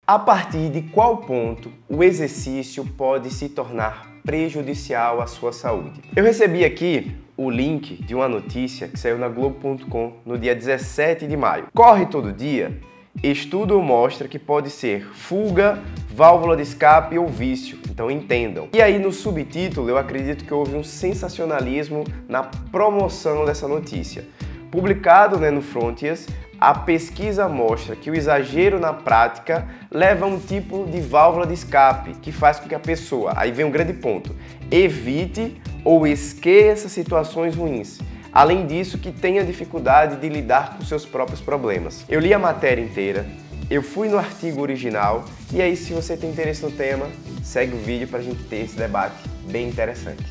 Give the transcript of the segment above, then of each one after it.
A partir de qual ponto o exercício pode se tornar prejudicial à sua saúde? Eu recebi aqui o link de uma notícia que saiu na Globo.com no dia 17 de maio. Corre todo dia? Estudo mostra que pode ser fuga, válvula de escape ou vício. Então entendam. E aí no subtítulo eu acredito que houve um sensacionalismo na promoção dessa notícia. Publicado no Frontiers, a pesquisa mostra que o exagero na prática leva a um tipo de válvula de escape que faz com que a pessoa, aí vem um grande ponto, evite ou esqueça situações ruins. Além disso, que tenha dificuldade de lidar com seus próprios problemas. Eu li a matéria inteira, eu fui no artigo original e aí se você tem interesse no tema, segue o vídeo para a gente ter esse debate bem interessante.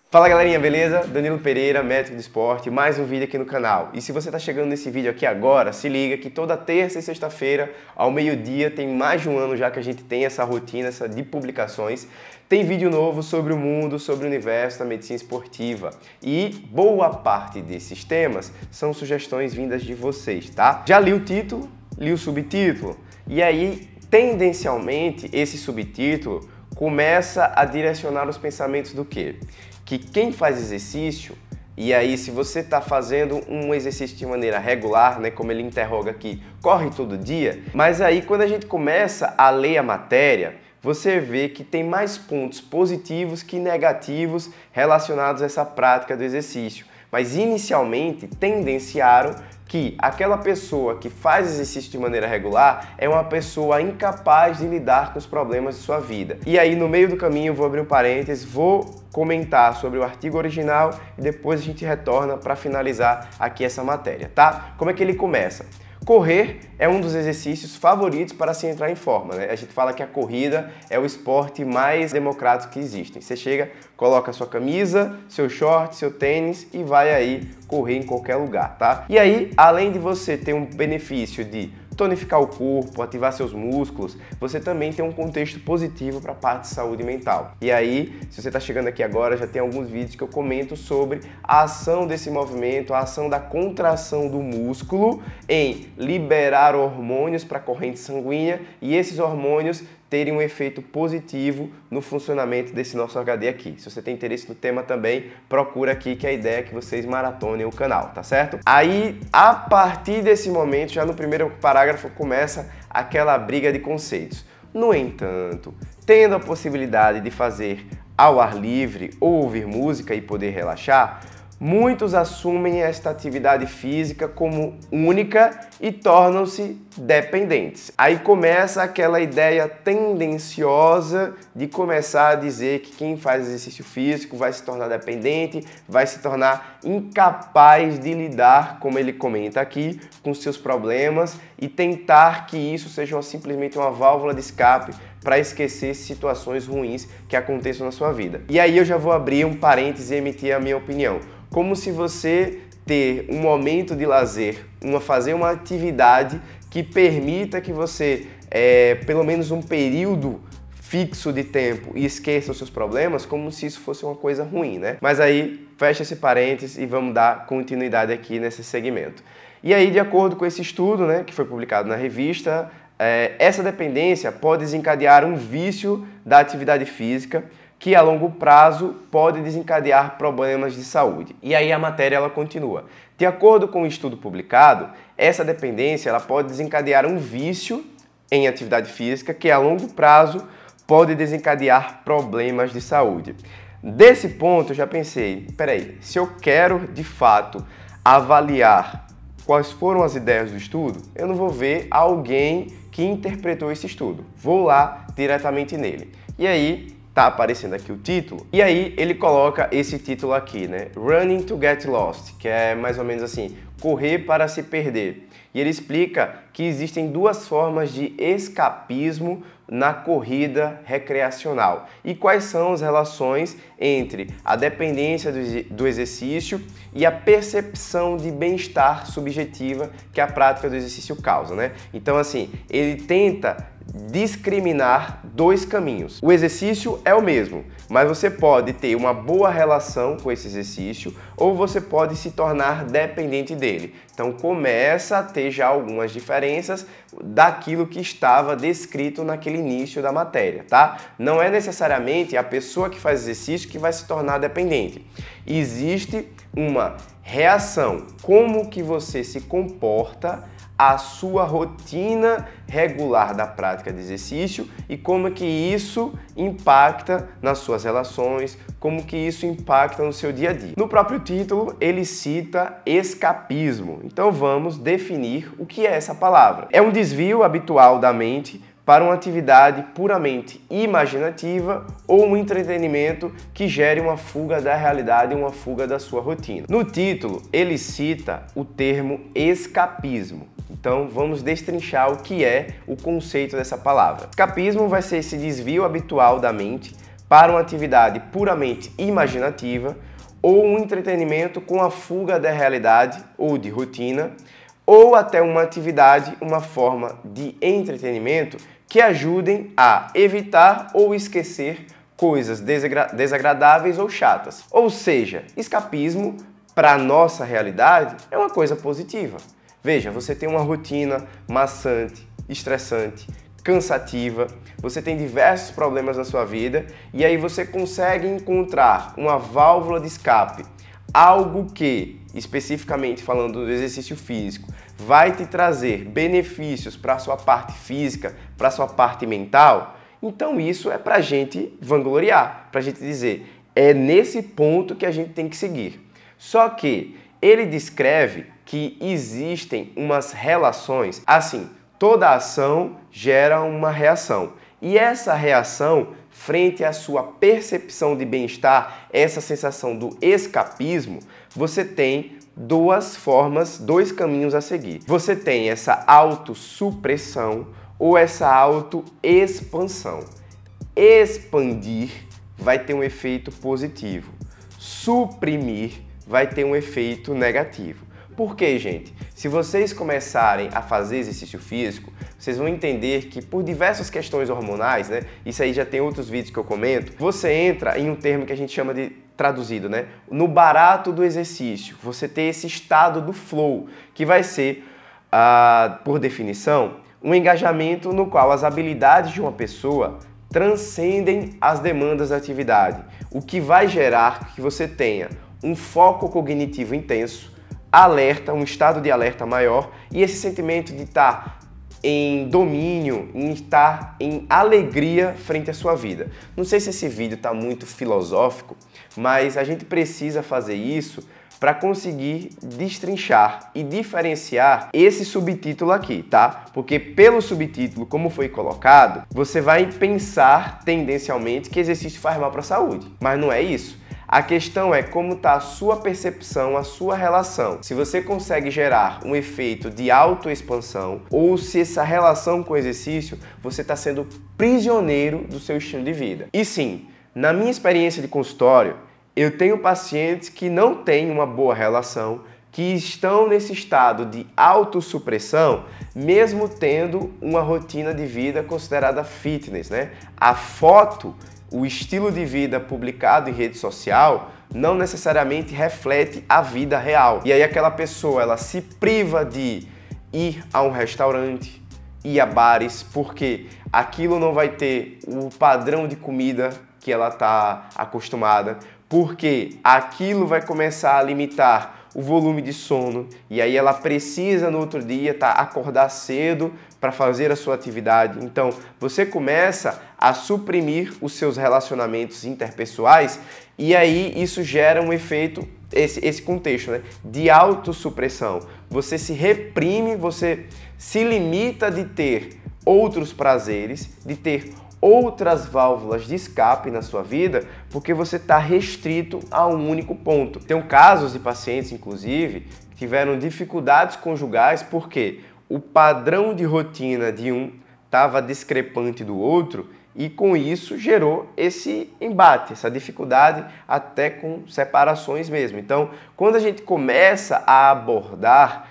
Fala galerinha, beleza? Danilo Pereira, médico de esporte, mais um vídeo aqui no canal. E se você está chegando nesse vídeo aqui agora, se liga que toda terça e sexta-feira, ao meio-dia, tem mais de um ano já que a gente tem essa rotina de publicações, tem vídeo novo sobre o mundo, sobre o universo da medicina esportiva. E boa parte desses temas são sugestões vindas de vocês, tá? Já li o título, li o subtítulo, e aí, tendencialmente, esse subtítulo começa a direcionar os pensamentos do quê? Que quem faz exercício, e aí se você está fazendo um exercício de maneira regular, como ele interroga aqui, corre todo dia, mas aí quando a gente começa a ler a matéria, você vê que tem mais pontos positivos que negativos relacionados a essa prática do exercício. Mas inicialmente tendenciaram que aquela pessoa que faz exercício de maneira regular é uma pessoa incapaz de lidar com os problemas de sua vida. E aí no meio do caminho eu vou abrir um parênteses, vou comentar sobre o artigo original e depois a gente retorna para finalizar aqui essa matéria, tá? Como é que ele começa? Correr é um dos exercícios favoritos para se entrar em forma, A gente fala que a corrida é o esporte mais democrático que existe. Você chega, coloca sua camisa, seu short, seu tênis e vai aí correr em qualquer lugar, tá? E aí, além de você ter um benefício de tonificar o corpo, ativar seus músculos, você também tem um contexto positivo para a parte de saúde mental. E aí, se você está chegando aqui agora, já tem alguns vídeos que eu comento sobre a ação desse movimento, a ação da contração do músculo em liberar hormônios para a corrente sanguínea e esses hormônios terem um efeito positivo no funcionamento desse nosso HD aqui. Se você tem interesse no tema também, procura aqui que a ideia é que vocês maratonem o canal, tá certo? Aí, a partir desse momento, já no primeiro parágrafo, começa aquela briga de conceitos. No entanto, tendo a possibilidade de fazer ao ar livre ou ouvir música e poder relaxar, muitos assumem esta atividade física como única e tornam-se dependentes. Aí começa aquela ideia tendenciosa de começar a dizer que quem faz exercício físico vai se tornar dependente, vai se tornar incapaz de lidar, como ele comenta aqui, com seus problemas e tentar que isso seja simplesmente uma válvula de escape para esquecer situações ruins que aconteçam na sua vida. E aí eu já vou abrir um parêntese e emitir a minha opinião. Como se você ter um momento de lazer, fazer uma atividade que permita que você, pelo menos um período fixo de tempo e esqueça os seus problemas, como se isso fosse uma coisa ruim, Mas aí, fecha esse parênteses e vamos dar continuidade aqui nesse segmento. E aí, de acordo com esse estudo, que foi publicado na revista, essa dependência pode desencadear um vício da atividade física, que a longo prazo pode desencadear problemas de saúde. E aí a matéria ela continua. De acordo com o estudo publicado, essa dependência ela pode desencadear um vício em atividade física que a longo prazo pode desencadear problemas de saúde. Desse ponto eu já pensei, peraí, se eu quero de fato avaliar quais foram as ideias do estudo, eu não vou ver alguém que interpretou esse estudo. Vou lá diretamente nele. E aí tá aparecendo aqui o título, e aí ele coloca esse título aqui, Running to Get Lost, que é mais ou menos assim, correr para se perder. e ele explica que existem duas formas de escapismo na corrida recreacional. E quais são as relações entre a dependência do exercício e a percepção de bem-estar subjetiva que a prática do exercício causa, né? Então, assim, ele tenta discriminar dois caminhos. O exercício é o mesmo, mas você pode ter uma boa relação com esse exercício ou você pode se tornar dependente dele. Então começa a ter já algumas diferenças daquilo que estava descrito naquele início da matéria, tá? Não é necessariamente a pessoa que faz exercício que vai se tornar dependente. Existe uma reação, como que você se comporta, a sua rotina regular da prática de exercício e como que isso impacta nas suas relações, como que isso impacta no seu dia a dia. No próprio título, ele cita escapismo. Então vamos definir o que é essa palavra. É um desvio habitual da mente para uma atividade puramente imaginativa ou um entretenimento que gere uma fuga da realidade e uma fuga da sua rotina. No título, ele cita o termo escapismo. Então, vamos destrinchar o que é o conceito dessa palavra. Escapismo vai ser esse desvio habitual da mente para uma atividade puramente imaginativa ou um entretenimento com a fuga da realidade ou de rotina, ou até uma atividade, uma forma de entretenimento que ajudem a evitar ou esquecer coisas desagradáveis ou chatas. Ou seja, escapismo para a nossa realidade é uma coisa positiva. Veja, você tem uma rotina maçante, estressante, cansativa, você tem diversos problemas na sua vida e aí você consegue encontrar uma válvula de escape, algo que, especificamente falando do exercício físico, vai te trazer benefícios para a sua parte física, para a sua parte mental, então isso é para a gente vangloriar, para a gente dizer, é nesse ponto que a gente tem que seguir. Só que ele descreve que existem umas relações, assim, toda ação gera uma reação. E essa reação, frente à sua percepção de bem-estar, essa sensação do escapismo, você tem duas formas, dois caminhos a seguir. Você tem essa autossupressão ou essa autoexpansão. Expandir vai ter um efeito positivo. Suprimir vai ter um efeito negativo. Por quê, gente? Se vocês começarem a fazer exercício físico, vocês vão entender que por diversas questões hormonais, né? Isso aí já tem outros vídeos que eu comento, você entra em um termo que a gente chama de traduzido, né? No barato do exercício. Você tem esse estado do flow, que vai ser, por definição, um engajamento no qual as habilidades de uma pessoa transcendem as demandas da atividade, o que vai gerar que você tenha um foco cognitivo intenso, alerta, um estado de alerta maior e esse sentimento de estar em domínio, em estar em alegria frente à sua vida. Não sei se esse vídeo está muito filosófico, mas a gente precisa fazer isso para conseguir destrinchar e diferenciar esse subtítulo aqui, tá? Porque pelo subtítulo, como foi colocado, você vai pensar tendencialmente que exercício faz mal para a saúde, mas não é isso. A questão é como está a sua percepção, a sua relação. Se você consegue gerar um efeito de autoexpansão ou se essa relação com o exercício, você está sendo prisioneiro do seu estilo de vida. E sim, na minha experiência de consultório, eu tenho pacientes que não têm uma boa relação, que estão nesse estado de autossupressão, mesmo tendo uma rotina de vida considerada fitness, né? A foto, o estilo de vida publicado em rede social não necessariamente reflete a vida real. E aí aquela pessoa, ela se priva de ir a um restaurante, ir a bares, porque aquilo não vai ter o padrão de comida que ela está acostumada, porque aquilo vai começar a limitar o volume de sono e aí ela precisa no outro dia acordar cedo para fazer a sua atividade. Então você começa a suprimir os seus relacionamentos interpessoais e aí isso gera um efeito, esse contexto, né, de autossupressão. Você se reprime, você se limita de ter outros prazeres, de ter outras válvulas de escape na sua vida, porque você está restrito a um único ponto. Tem casos de pacientes, inclusive, tiveram dificuldades conjugais porque o padrão de rotina de um estava discrepante do outro e com isso gerou esse embate, essa dificuldade até com separações mesmo. Então, quando a gente começa a abordar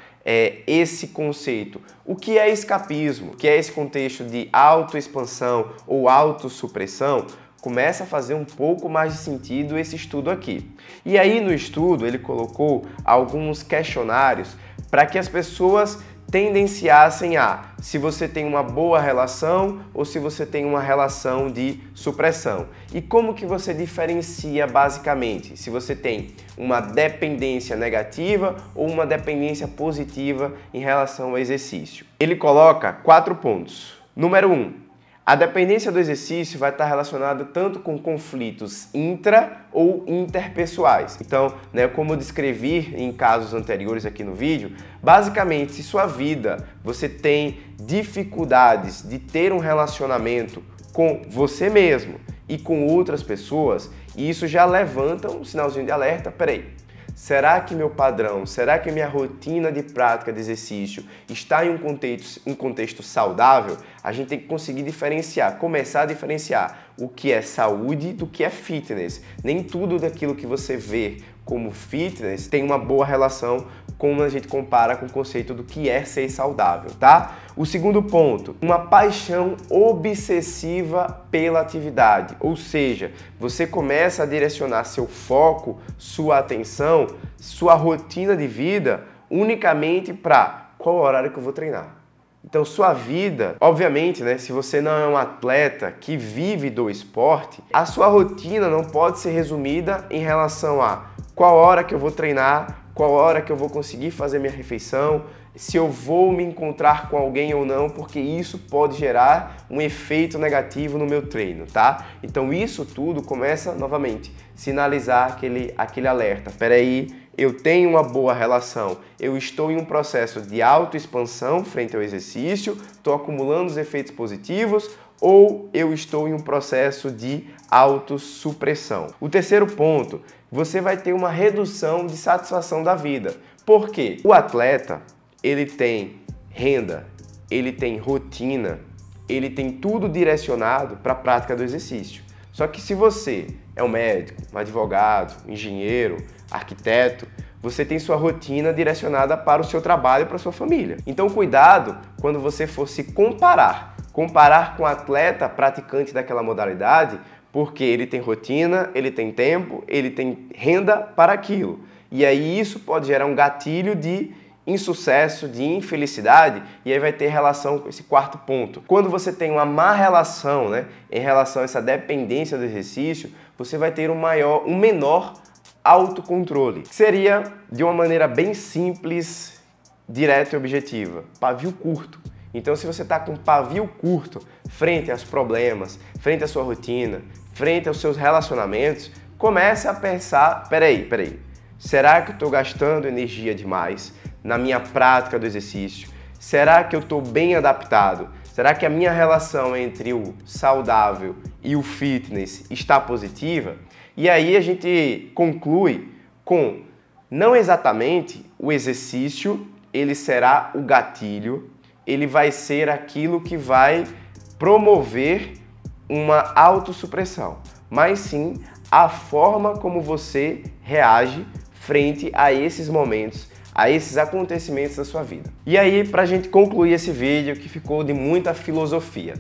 esse conceito, o que é escapismo, o que é esse contexto de autoexpansão ou autossupressão, começa a fazer um pouco mais de sentido esse estudo aqui. E aí no estudo ele colocou alguns questionários para que as pessoas tendenciassem a se você tem uma boa relação ou se você tem uma relação de supressão. E como que você diferencia basicamente se você tem uma dependência negativa ou uma dependência positiva em relação ao exercício? Ele coloca 4 pontos. Número 1. A dependência do exercício vai estar relacionada tanto com conflitos intra ou interpessoais. Então, como eu descrevi em casos anteriores aqui no vídeo, basicamente, se sua vida você tem dificuldades de ter um relacionamento com você mesmo e com outras pessoas, isso já levanta um sinalzinho de alerta. Peraí. Será que meu padrão, será que minha rotina de prática de exercício está em um contexto saudável? A gente tem que conseguir diferenciar, começar a diferenciar o que é saúde do que é fitness. Nem tudo daquilo que você vê como fitness tem uma boa relação como a gente compara com o conceito do que é ser saudável, tá? O segundo ponto, uma paixão obsessiva pela atividade, ou seja, você começa a direcionar seu foco, sua atenção, sua rotina de vida unicamente para qual horário que eu vou treinar. Então, sua vida, obviamente, se você não é um atleta que vive do esporte, a sua rotina não pode ser resumida em relação a qual hora que eu vou treinar, qual hora que eu vou conseguir fazer minha refeição, se eu vou me encontrar com alguém ou não, porque isso pode gerar um efeito negativo no meu treino, tá? Então isso tudo começa, novamente, sinalizar aquele alerta. Peraí, eu tenho uma boa relação, eu estou em um processo de autoexpansão frente ao exercício, estou acumulando os efeitos positivos, ou eu estou em um processo de autossupressão. O terceiro ponto, você vai ter uma redução de satisfação da vida. Por quê? O atleta, ele tem renda, ele tem rotina, ele tem tudo direcionado para a prática do exercício. Só que se você é um médico, um advogado, um engenheiro, arquiteto, você tem sua rotina direcionada para o seu trabalho e para a sua família. Então cuidado quando você for se comparar com o atleta praticante daquela modalidade, porque ele tem rotina, ele tem tempo, ele tem renda para aquilo. E aí isso pode gerar um gatilho de insucesso, de infelicidade, e aí vai ter relação com esse quarto ponto. Quando você tem uma má relação, em relação a essa dependência do exercício, você vai ter um menor autocontrole. Seria, de uma maneira bem simples, direta e objetiva, pavio curto. Então, se você está com pavio curto frente aos problemas, frente à sua rotina, frente aos seus relacionamentos, comece a pensar, peraí, será que eu estou gastando energia demais na minha prática do exercício? Será que eu estou bem adaptado? Será que a minha relação entre o saudável e o fitness está positiva? E aí a gente conclui com, não exatamente o exercício, ele será o gatilho, ele vai ser aquilo que vai promover uma autossupressão, mas sim a forma como você reage frente a esses momentos, a esses acontecimentos da sua vida. E aí, para a gente concluir esse vídeo que ficou de muita filosofia,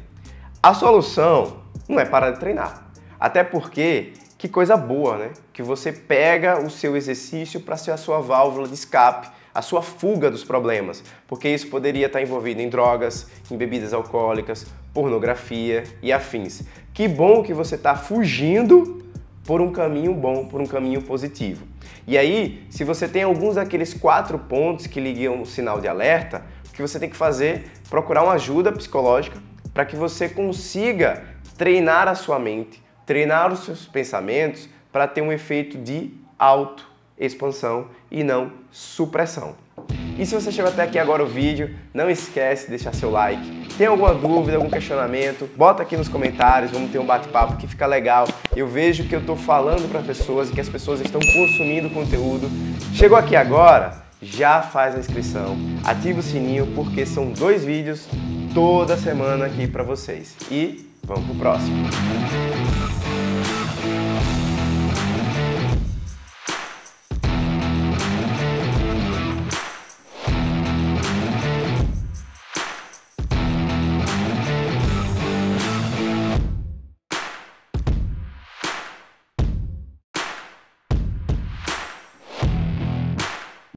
a solução não é parar de treinar, até porque que coisa boa, que você pega o seu exercício para ser a sua válvula de escape, a sua fuga dos problemas, porque isso poderia estar envolvido em drogas, em bebidas alcoólicas, pornografia e afins. Que bom que você está fugindo por um caminho bom, por um caminho positivo. E aí, se você tem alguns daqueles 4 pontos que ligam o sinal de alerta, o que você tem que fazer é procurar uma ajuda psicológica para que você consiga treinar a sua mente, treinar os seus pensamentos para ter um efeito de autoexpansão e não supressão. E se você chegou até aqui agora o vídeo, não esquece de deixar seu like. Tem alguma dúvida, algum questionamento? Bota aqui nos comentários, vamos ter um bate-papo que fica legal. Eu vejo que eu estou falando para pessoas e que as pessoas estão consumindo conteúdo. Chegou aqui agora? já faz a inscrição, ativa o sininho porque são 2 vídeos toda semana aqui para vocês. E vamos pro próximo.